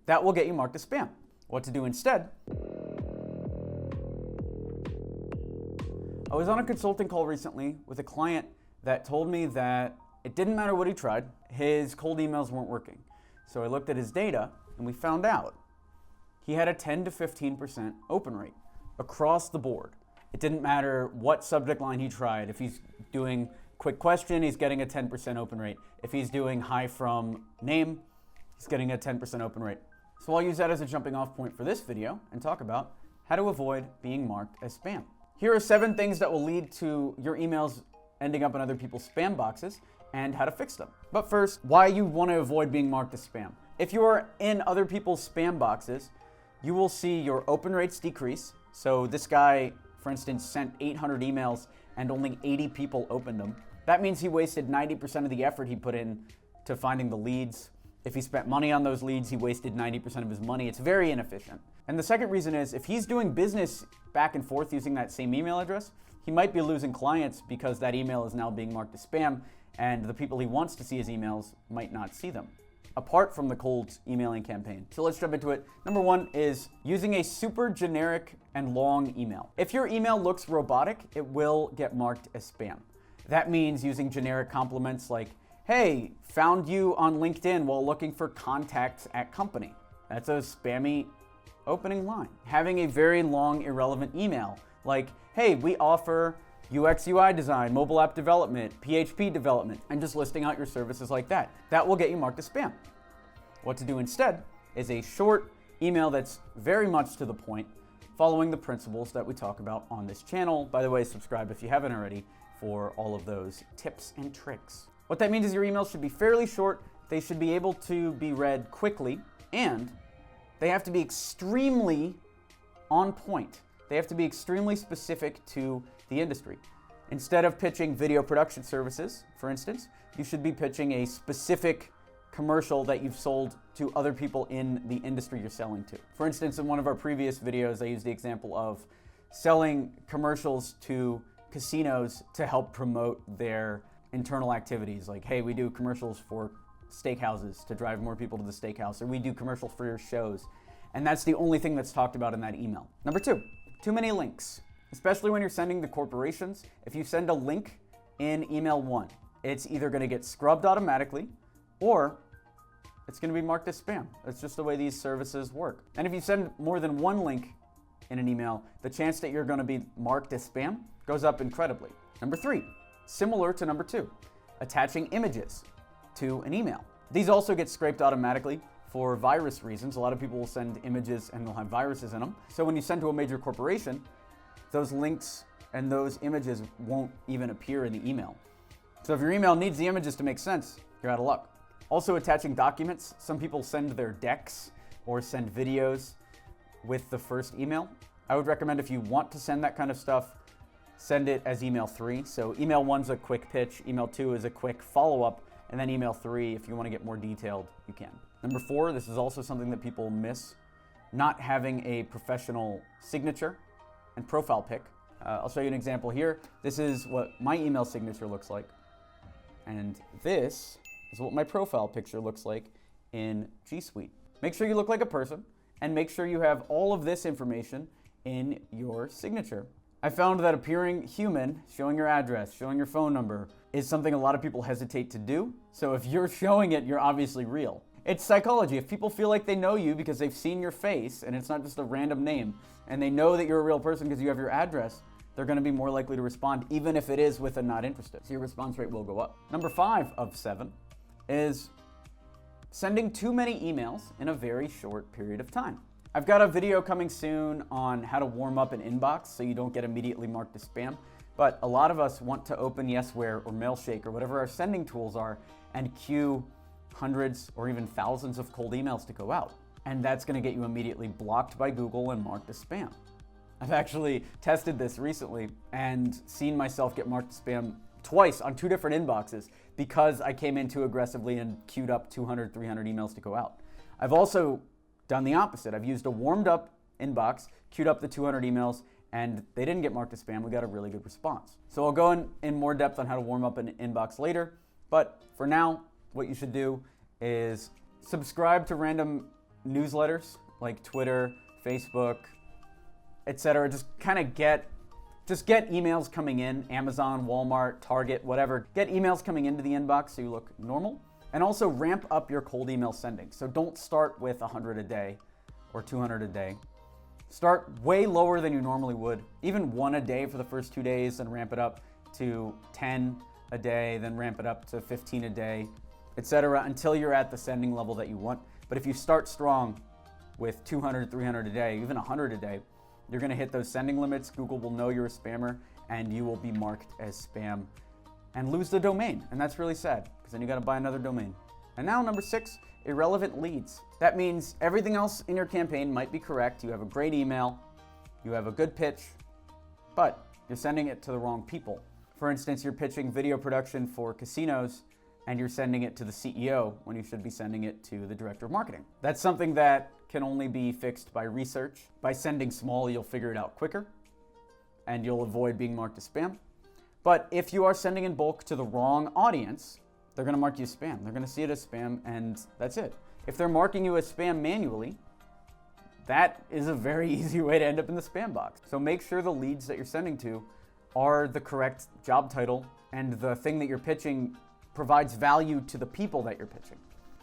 That will get you marked as spam. What to do instead? I was on a consulting call recently with a client that told me that it didn't matter what he tried, his cold emails weren't working. So I looked at his data and we found out he had a 10 to 15% open rate across the board. It didn't matter what subject line he tried. If he's doing quick question, he's getting a 10% open rate. If he's doing hi from name, he's getting a 10% open rate. So I'll use that as a jumping off point for this video and talk about how to avoid being marked as spam. Here are 7 things that will lead to your emails ending up in other people's spam boxes and how to fix them. But first, why you want to avoid being marked as spam. If you are in other people's spam boxes, you will see your open rates decrease. So this guy, for instance, sent 800 emails and only 80 people opened them. That means he wasted 90% of the effort he put in to finding the leads. If he spent money on those leads, he wasted 90% of his money. It's very inefficient. And the second reason is if he's doing business back and forth using that same email address, he might be losing clients because that email is now being marked as spam and the people he wants to see his emails might not see them, apart from the cold emailing campaign. So let's jump into it. Number 1 is using a super generic and long email. If your email looks robotic, it will get marked as spam. That means using generic compliments like, hey, found you on LinkedIn while looking for contacts at company. That's a spammy opening line. Having a very long, irrelevant email like, hey, we offer UX UI design, mobile app development, PHP development, and just listing out your services like that. That will get you marked as spam. What to do instead is a short email that's very much to the point, following the principles that we talk about on this channel. By the way, subscribe if you haven't already for all of those tips and tricks. What that means is your emails should be fairly short, they should be able to be read quickly, and they have to be extremely on point. They have to be extremely specific to the industry. Instead of pitching video production services, for instance, you should be pitching a specific commercial that you've sold to other people in the industry you're selling to. For instance, in one of our previous videos, I used the example of selling commercials to casinos to help promote their internal activities. Like, hey, we do commercials for steakhouses to drive more people to the steakhouse, or we do commercials for your shows. And that's the only thing that's talked about in that email. Number 2, too many links. Especially when you're sending to corporations, if you send a link in email 1, it's either going to get scrubbed automatically or it's going to be marked as spam. That's just the way these services work. And if you send more than 1 link in an email, the chance that you're going to be marked as spam goes up incredibly. Number 3, similar to number 2, attaching images to an email. These also get scraped automatically for virus reasons. A lot of people will send images and they'll have viruses in them. So when you send to a major corporation, those links and those images won't even appear in the email. So if your email needs the images to make sense, you're out of luck. Also attaching documents. Some people send their decks or send videos with the first email. I would recommend if you want to send that kind of stuff, send it as email 3. So email 1's a quick pitch, email 2 is a quick follow-up, and then email 3, if you want to get more detailed, you can. Number 4, this is also something that people miss, not having a professional signature and profile pic. I'll show you an example here. This is what my email signature looks like. And this is what my profile picture looks like in G Suite. Make sure you look like a person and make sure you have all of this information in your signature. I found that appearing human, showing your address, showing your phone number, is something a lot of people hesitate to do. So if you're showing it, you're obviously real. It's psychology. If people feel like they know you because they've seen your face and it's not just a random name, and they know that you're a real person because you have your address, they're going to be more likely to respond, even if it is with a not interested. So your response rate will go up. Number 5 of 7 is sending too many emails in a very short period of time. I've got a video coming soon on how to warm up an inbox so you don't get immediately marked as spam. But a lot of us want to open Yesware or Mailshake or whatever our sending tools are and queue hundreds or even thousands of cold emails to go out. And that's going to get you immediately blocked by Google and marked as spam. I've actually tested this recently and seen myself get marked as spam twice on 2 different inboxes because I came in too aggressively and queued up 200, 300 emails to go out. I've also done the opposite. I've used a warmed up inbox, queued up the 200 emails, and they didn't get marked as spam. We got a really good response. So I'll go in more depth on how to warm up an inbox later, but for now, what you should do is subscribe to random newsletters like Twitter, Facebook, etc. Just get emails coming in, Amazon, Walmart, Target, whatever. Get emails coming into the inbox so you look normal. And also ramp up your cold email sending. So don't start with 100 a day or 200 a day. Start way lower than you normally would. Even 1 a day for the first 2 days, then ramp it up to 10 a day, then ramp it up to 15 a day, etc. until you're at the sending level that you want. But if you start strong with 200, 300 a day, even 100 a day, you're gonna hit those sending limits. Google will know you're a spammer and you will be marked as spam and lose the domain. And that's really sad because then you gotta buy another domain. And now number 6, irrelevant leads. That means everything else in your campaign might be correct. You have a great email, you have a good pitch, but you're sending it to the wrong people. For instance, you're pitching video production for casinos and you're sending it to the CEO when you should be sending it to the director of marketing. That's something that can only be fixed by research. By sending small, you'll figure it out quicker and you'll avoid being marked as spam. But if you are sending in bulk to the wrong audience, they're gonna mark you as spam. They're gonna see it as spam and that's it. If they're marking you as spam manually, that is a very easy way to end up in the spam box. So make sure the leads that you're sending to are the correct job title and the thing that you're pitching provides value to the people that you're pitching.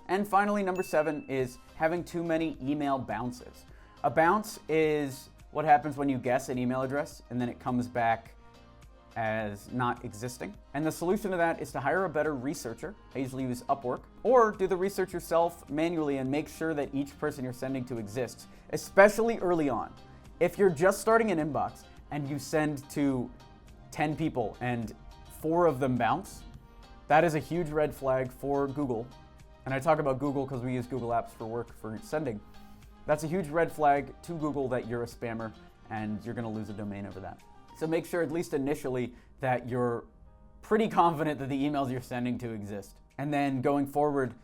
And finally, number 7 is having too many email bounces. A bounce is what happens when you guess an email address and then it comes back as not existing. And the solution to that is to hire a better researcher. I usually use Upwork, or do the research yourself manually and make sure that each person you're sending to exists, especially early on. If you're just starting an inbox and you send to 10 people and 4 of them bounce, that is a huge red flag for Google. And I talk about Google because we use Google Apps for work for sending. That's a huge red flag to Google that you're a spammer and you're gonna lose a domain over that. So make sure, at least initially, that you're pretty confident that the emails you're sending to exist. And then going forward,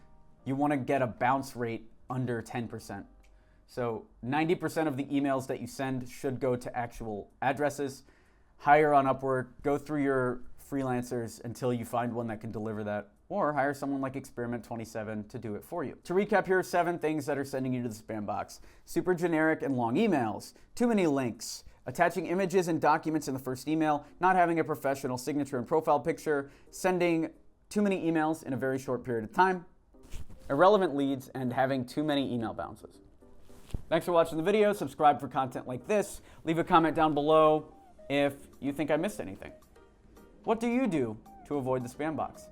you wanna get a bounce rate under 10%. So 90% of the emails that you send should go to actual addresses. Hire on Upwork, go through your freelancers until you find one that can deliver that, or hire someone like Experiment27 to do it for you. To recap, here are 7 things that are sending you to the spam box. Super generic and long emails, too many links, attaching images and documents in the first email, not having a professional signature and profile picture, sending too many emails in a very short period of time, irrelevant leads, and having too many email bounces. Thanks for watching the video. Subscribe for content like this. Leave a comment down below if you think I missed anything. What do you do to avoid the spam box?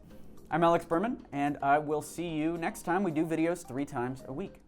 I'm Alex Berman, and I will see you next time we do videos 3 times a week.